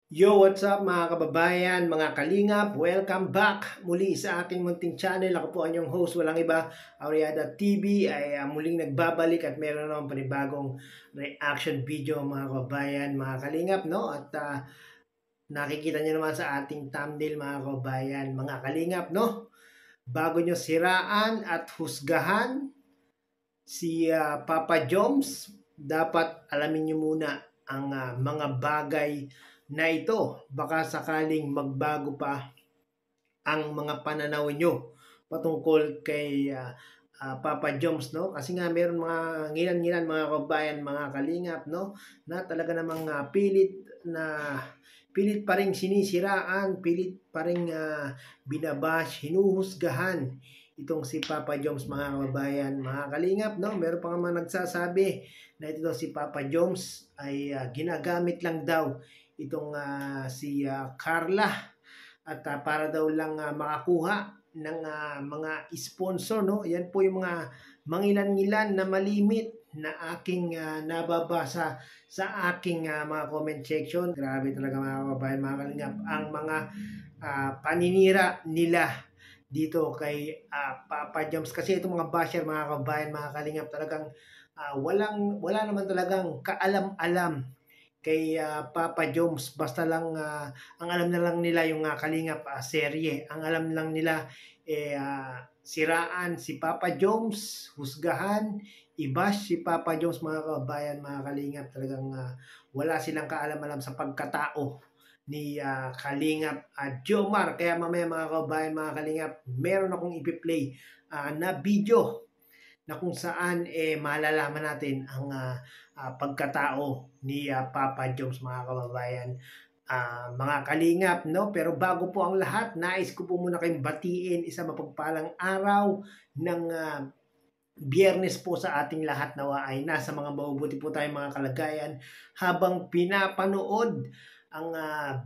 Yo, what's up mga kababayan, mga kalingap? Welcome back muli sa aking munting channel. Ako po ang inyong host, walang iba, Aureada TV ay muling nagbabalik at meron naman panibagong reaction video mga kababayan, mga kalingap, no? At nakikita nyo naman sa ating thumbnail mga kababayan, mga kalingap, no? Bago nyo siraan at husgahan si Papa Joms, dapat alamin nyo muna ang mga bagay na ito. Baka sakaling magbago pa ang mga pananaw nyo patungkol kay Papa Joms, no? Kasi nga meron mga ngilan-ngilan mga kabayan, mga kalingap, no? Na talaga namang pilit pa rin sinisiraan, pilit pa rin binabash, hinuhusgahan itong si Papa Joms mga kababayan, mga kalingap, no? Meron pa nga mga nagsasabi na ito si Papa Joms ay ginagamit lang daw itong si Carla at para daw lang makakuha ng mga sponsor, no? Yan po yung mga mangilan-ngilan na malimit na aking nababasa sa aking mga comment section. Grabe talaga mga kababayan, mga kalingap, ang mga paninira nila dito kay Papa Joms. Kasi itong mga basher mga kababayan, mga kalingap, talagang wala naman talagang kaalam-alam kay Papa Joms. Basta lang ang alam na lang nila yung Kalingap serye. Ang alam lang nila siraan si Papa Joms, husgahan, i-bash si Papa Joms mga kababayan, mga Kalingap. Talagang wala silang kaalam-alam sa pagkatao ni Kalingap Jomar. Kaya mamaya mga kababayan, mga Kalingap, meron akong ipi-play na video na kung saan malalaman natin ang pagkatao ni Papa Joms mga kababayan, mga kalingap, no? Pero bago po ang lahat, nais ko po muna kayong batiin isang mapagpalang araw ng Biyernes po sa ating lahat. Nawa ay nasa mga mabubuti po tayong mga kalagayan habang pinapanood ang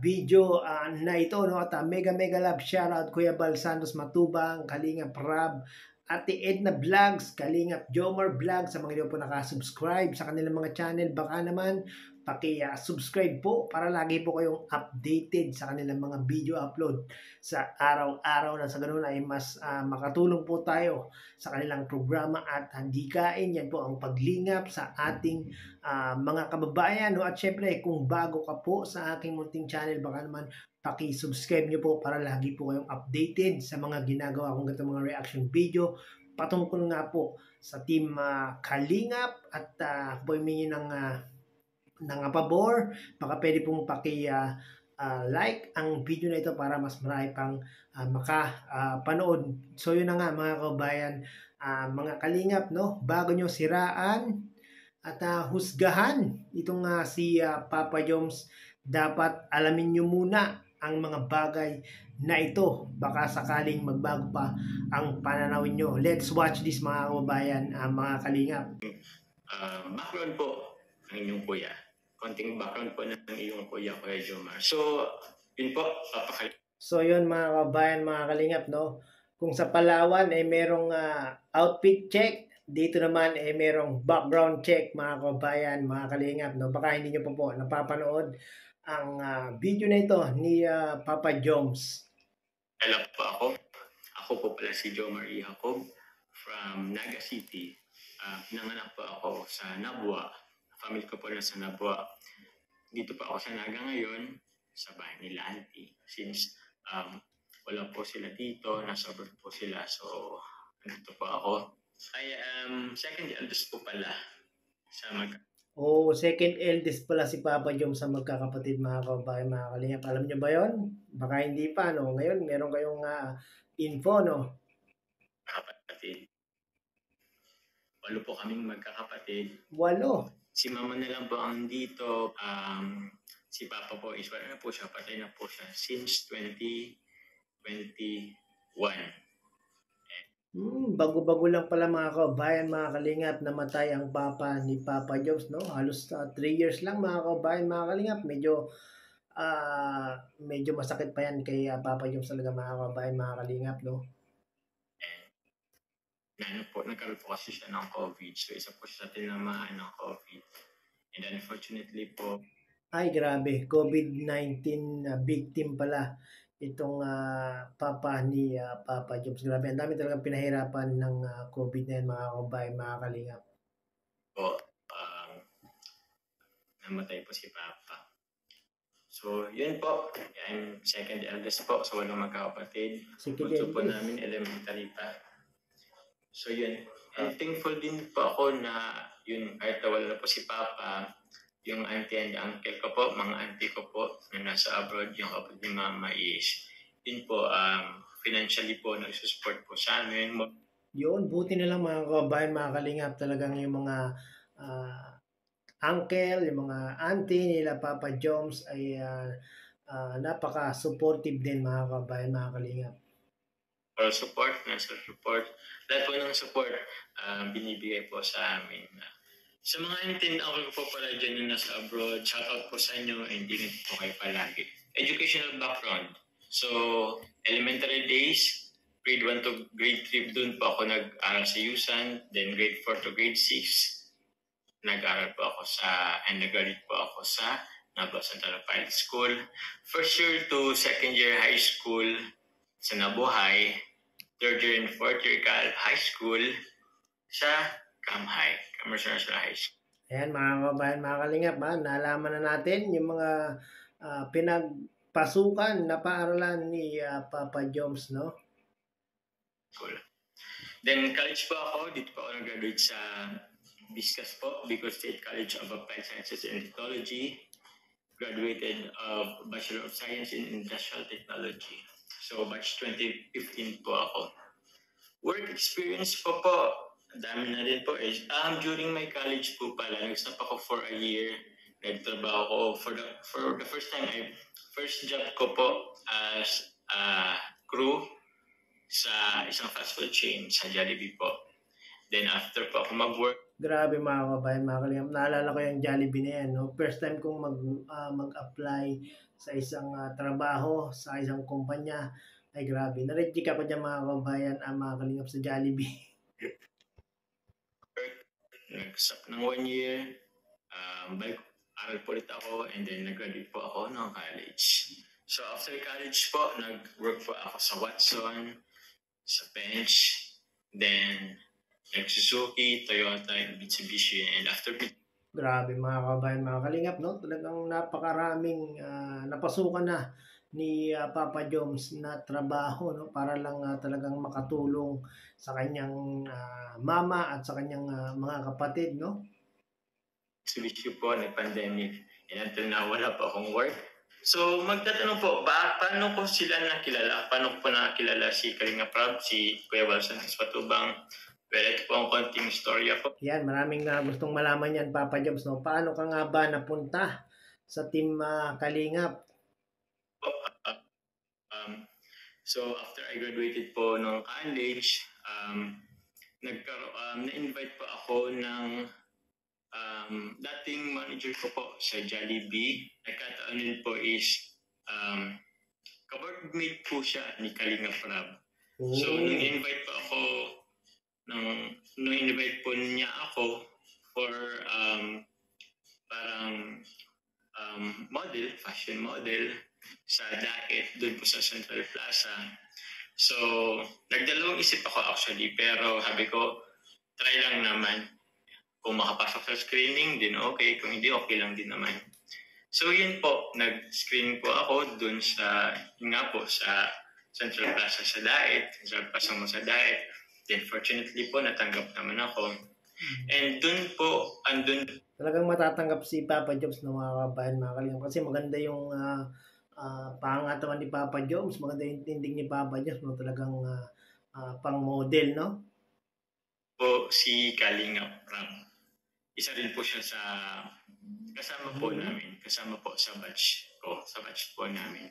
video na ito, no? At mega love shoutout Kuya Bal Santos Matubang, Kalingap Rab, Ate Edna Vlogs, Kalingap Jomar Vlogs. Sa mga hindi po nakasubscribe sa kanilang mga channel, baka naman paki-subscribe po para lagi po kayong updated sa kanilang mga video upload sa araw-araw, na sa ganun ay mas makatulong po tayo sa kanilang programa at handikain. Yan po ang paglingap sa ating mga kababayan, no? At syempre, kung bago ka po sa aking munting channel, baka naman paki-subscribe nyo po para lagi po kayong updated sa mga ginagawa kong ganitong mga reaction video patungkol nga po sa team Kalingap. At po humingi ng pabor, baka pwede pong like ang video na ito para mas marami pang makapanood. So yun na nga mga kabayan, mga kalingap, no? Bago nyo siraan at husgahan itong si Papa Joms, dapat alamin nyo muna ang mga bagay na ito. Baka sakaling magbago pa ang pananawin nyo. Let's watch this mga kababayan, mga kalingap. Background po ng inyong kuya. Konting background po ng iyong kuya, Kuya Jomar. So, yun po, So yun mga kabayan, mga kalingap, no? Kung sa Palawan ay merong outfit check, dito naman ay merong background check mga kabayan, mga kalingap, no? Baka hindi nyo pa po napapanood ang video na ito ni Papa Joms. Hello po ako. Ako po pala si Jomar Jacob from Naga City. Pinanganak po ako sa Nabua. Family ko po na sa Nabua. Dito po ako sa Naga ngayon, sa bahay nila auntie. Since wala po sila dito, nasa abroad po sila. So, nandito po ako. I am second eldest po pala sa Second eldest pala si Papa Joms sa magkakapatid mga kababayan, mga kalingap. Alam nyo ba yon? Baka hindi pa, no? Ngayon, meron kayong info, no? kapatid. 8 po kaming magkakapatid. 8. Si mama na lang po ang dito. Si papa po is wala na po siya. Patay na po siya since 2021. Bago-bago lang pala mga kabayan, mga kalingap, namatay ang papa ni Papa Joms, no? Halos 3 years lang mga kabayan, mga kalingap. Medyo masakit pa yan kay Papa Joms talaga mga kabayan, mga kalingap, no? Nagkaroon po kasi siya ng COVID. So, isa po siya sa tinamaan ng COVID. And unfortunately po, Ay grabe, COVID-19 na victim pala itong, papa ni, Papa Joms. Grabe ang dami talagang pinahirapan ng, COVID na 'yan mga kababayan, mga kalingap. Po, namatay po si Papa. So, yun po. I'm second eldest po sa walong magkakapatid. Second Bunso po eldest. namin, elementary pa. So, yun. And thankful din po ako na yun, kahit wala na po si Papa, yung auntie and uncle ko po, mga auntie ko po na nasa abroad, yung kapatid ni Mama is, yun po, financially po, nagsusupport po sa amin. Yun, buti na lang mga kababayan, mga kalingap, talagang yung mga, uncle, yung mga auntie nila Papa Joms ay, napaka-supportive din mga kababayan, mga kalingap. For support, nasa support. Lahat po ng support, binibigay po sa amin. Sa mga auntie and uncle ko po pala dyan yung nasa abroad, shout out po sa inyo, and din po kayo palagi. Educational background. So, elementary days, grade 1 to grade 3, dun po ako nag-aral sa USAN, then grade 4 to grade 6, nag-aral po ako and nag-graduate po ako sa Nabua Central Pilot School. First year to second year high school sa Nabuhay, third year and fourth year high school sa Kamhay, Commercial High School. Ayan mga kababayan, mga kalingap, nalaman na natin yung mga pinagpasukan na paaralan ni Papa Joms, no? Cool. Then college po ako, dito po ako nag-graduate sa BISCAS po, Bicol State College of Applied Sciences and Technology. Graduated of Bachelor of Science in Industrial Technology. So batch 2015 po ako. Work experience po, dami na din po is, during my college po pala, nag-stop ako for a year. Nagtrabaho ko for the first time, first job ko po as crew sa isang fast food chain sa Jollibee po. Then after po ako mag-work. Grabe mga kabayan, mga kalingap. Naalala ko yung Jollibee na yan, no? First time kong mag-apply sa isang trabaho, sa isang kumpanya. Ay grabe, na-reject ako dyan mga kabayan, mga kalingap sa Jollibee. Nag-stop ng 1 year, balik aral po ulit ako, and then nag-graduate po ako ng college. So after college po, nag-work po ako sa Watson, sa Bench, then Suzuki, Toyota, and Mitsubishi, and after Grabe mga kabayan, mga kalingap, no? Talagang napakaraming napasukan na ni Papa Joms na trabaho, no? Para lang talagang makatulong sa kanyang mama at sa kanyang mga kapatid, no? Mitsubishi po, nag-pandemic, and until now, wala pa akong work. So, magtatanong po, paano ko sila nakilala? Paano ko nakilala si Kalinga Prab, si Kuya Wilson Patubang? Well, ito po ang konting storya po. Yan, maraming gustong malaman yan, Papa Joms, no? Paano ka nga ba napunta sa Team Kalingap? So, after I graduated po ng college, na-invite po ako ng dating manager ko po sa Jollibee. Nagkataon din po is ka-workmate po siya ni Kalinga Prab. So, nung invite po ako, nung invite po niya ako for parang model, fashion model sa Daet, doon po sa Central Plaza. So, nagdalawang isip ako actually, pero sabi ko, try lang naman. Kung makapasok sa screening, din okay. Kung hindi, okay lang din naman. So, yun po, nag-screening po ako doon sa Central Plaza sa Daet. Pasang mo sa Daet. Then, fortunately po, natanggap naman ako. And andun talagang matatanggap si Papa Joms ng mga kabayan, mga kalingap. Kasi maganda yung pangatawan ni Papa Joms, maganda yung tinding ni Papa Joms, no? Talagang pang-model, no? Po si Kalinga Prab. Isa rin po siya sa kasama po namin, kasama po sa batch po namin.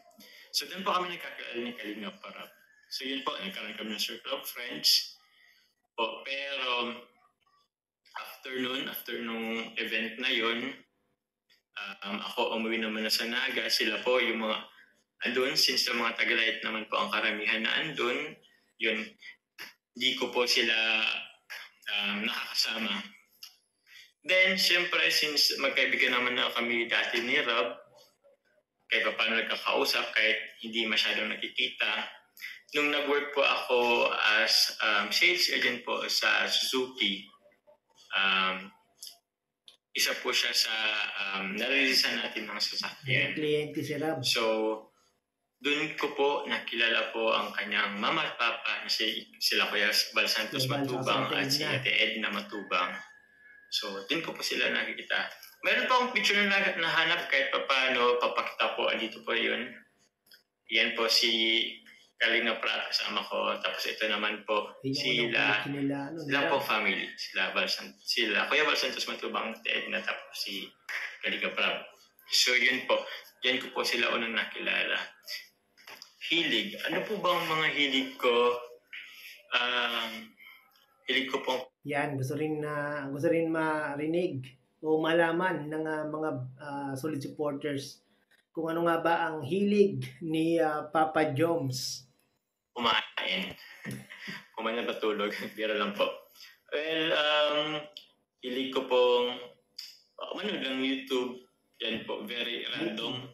So doon po kami nagkakilala ni Kalinga Prab. So yun po, nagkaroon kami ng circle of friends po. Pero after nung event na yun, ako umuwi naman na sa Naga. Sila po yung mga andun, since yung mga Tagalayat naman po ang karamihan na andun, yun, di ko po sila nakakasama. Then, syempre, since magkaibigan naman na kami dati ni Rob, kahit pa paano nagkakausap, kahit hindi masyadong nakikita. Nung nag-work po ako as sales agent po sa Suzuki, isa po siya sa narilisan natin ng sasakyan. Kliyente si Rob. So, doon ko po nakilala po ang kanyang mama at papa, sila Kuya Bal Santos Matubang at si Ate Edna Matubang. So, doon ko po sila nakikita. Meron pa akong picture na nahanap kahit pa paano, papakita po, andito po yun. Yan po si Kalinga Prat, kasama ko. Tapos ito naman po, sila po family. Sila Kuya Bal Santos Matubang, Ate Edna, tapos si Kalinga Prat. So, yun po. Yan ko po sila unang nakilala. Hilig. Ano po bang mga hilig ko? Hilig ko po. Yan, gusto rin marinig o malaman ng mga solid supporters kung ano nga ba ang hilig ni Papa Joms. Kumain. Kumain na patulog. Bira lang po. Well, hilig ko pong manood ng YouTube. Yan po, very random.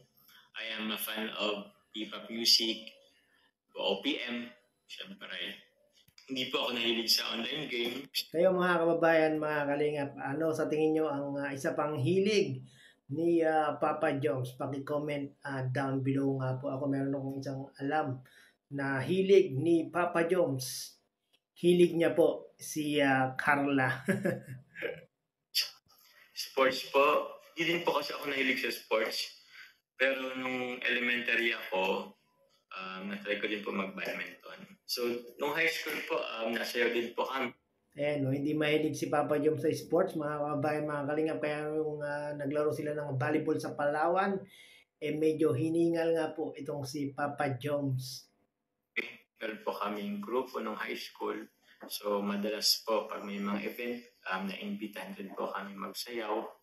I am a fan of P-pop music, OPM, syempre. Hindi po ako nahilig sa online games. Kayo mga kababayan, mga kalingap, ano sa tingin nyo ang isa pang hilig ni Papa Joms? Paki-comment down below nga po. Ako meron akong isang alam na hilig ni Papa Joms. Hilig niya po si Carla. Sports po. Hindi din po kasi ako nahilig sa sports. Pero nung elementary ako, na-try ko din po mag-badminton. So, nung high school po, nasayaw din po kami. Ayan, no, hindi mahilig si Papa Joms sa sports, mga kababayan, mga kalingap. Kaya yung naglaro sila ng volleyball sa Palawan, medyo hiningal nga po itong si Papa Joms. Meron po kaming grupo nung high school. So, madalas po pag may mga event, na-invitahan din po kami magsayaw.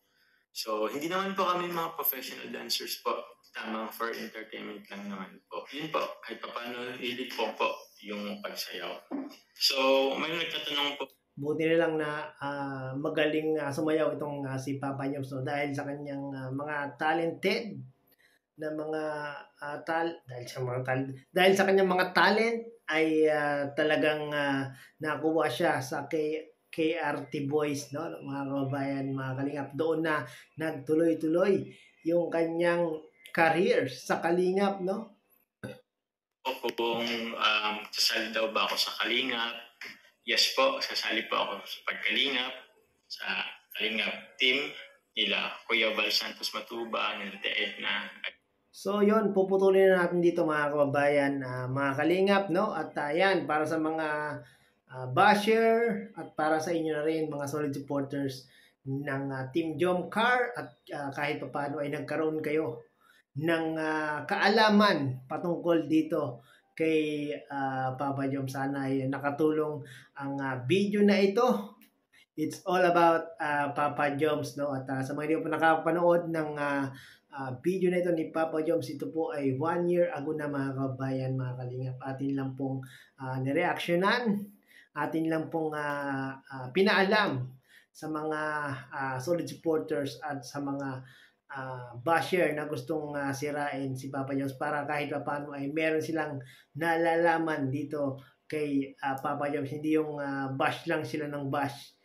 So, hindi naman po kami mga professional dancers po. Tamang for entertainment lang naman po. Yun po, kahit pa paano, hilig po yung pagsayaw. So, may nagtatanong po. Buti na lang na magaling sumayaw itong si Papa Joms, no? Dahil sa kanyang mga talented na mga dahil sa kanyang mga talent ay talagang nakuha siya sa KRT Boys, no? Mga kababayan, mga kalingap, doon na nagtuloy-tuloy yung kanyang career sa Kalingap, no? Kung sasali daw ba ako sa Kalingap? Yes po, sasali po ako sa Pagkalingap, sa Kalingap team nila Kuya Bal Santos Matubang, nila Edna. So yun, puputulin na natin dito mga kababayan, mga Kalingap, no? At yan, para sa mga basher at para sa inyo na rin mga solid supporters ng Team Jomcar at kahit pa paano ay nagkaroon kayo ng kaalaman patungkol dito kay Papa Joms. Sana ay nakatulong ang video na ito. It's all about Papa Joms, no? At sa mga hindi po nakapanood ng video na ito ni Papa Joms, ito po ay 1 year ago na mga kabayan, mga kalingap. Atin lang pong nireaksyonan, atin lang pong pinaalam sa mga solid supporters at sa mga basher na gustong sirain si Papa Joms, para kahit pa paano ay meron silang nalalaman dito kay Papa Joms. Hindi yung bash lang sila ng bash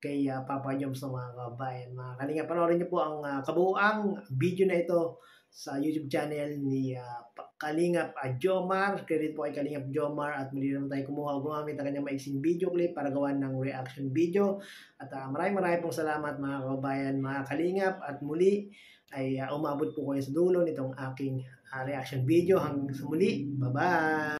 kay Papa Joms, ng mga kabayan. Mga kalinga, panoorin niyo po ang kabuuang video na ito sa YouTube channel ni Kalingap Jomar. Credit po kay Kalingap Jomar, at muli naman tayo gumamit ang kanyang maiksing video clip para gawa ng reaction video. At maraming pong salamat mga kabayan, mga Kalingap, at muli ay umabot po kayo sa dulo nitong aking reaction video. Hanggang sa muli, bye-bye!